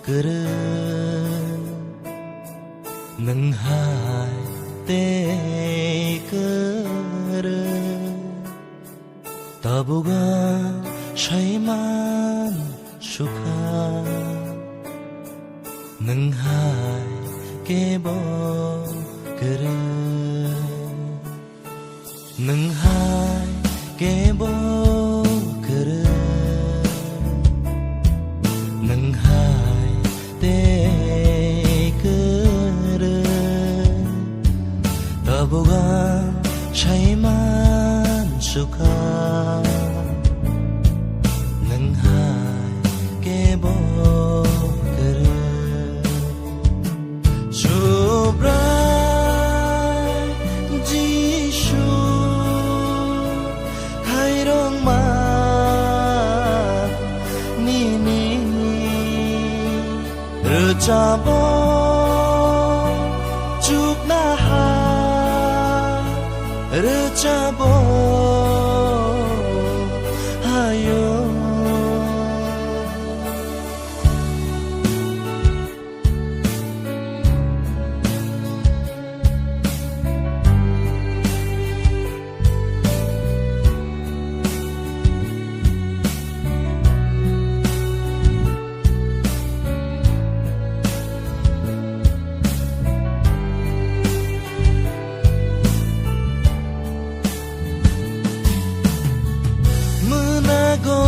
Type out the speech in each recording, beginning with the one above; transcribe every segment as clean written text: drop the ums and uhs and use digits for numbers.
그르 능하이 때 그르 더부가 샤이만 슈카 능하이 깨보 그르 능하이 깨보 그르 능하이 때 그르 더부가 샤이만 슈카 능하이 깨보 그르 Subrai Jishu Khairong ma Nini Rejabo Juk naha Rejabo Hayo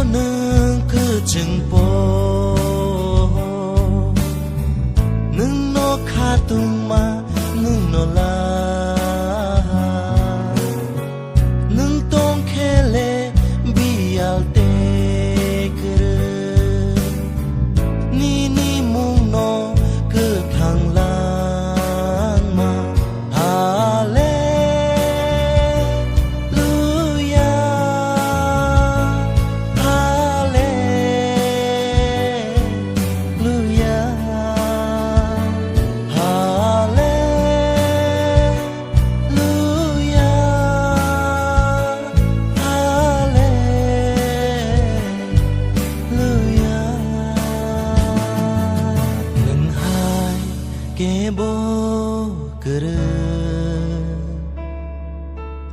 너는 그증보 능노 카둥마 능노라 능똥켈레 비알때 그르 니니 묵노 그 강랑마 깨보 그르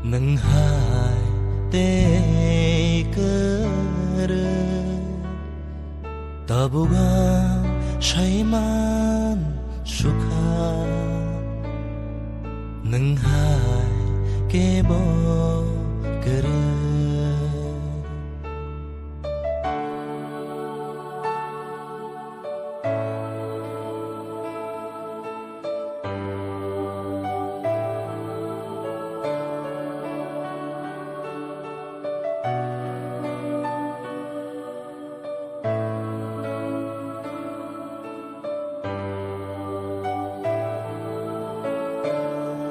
능하이 때 그르 더부가 샤이만 슈카 능하이 깨보 그르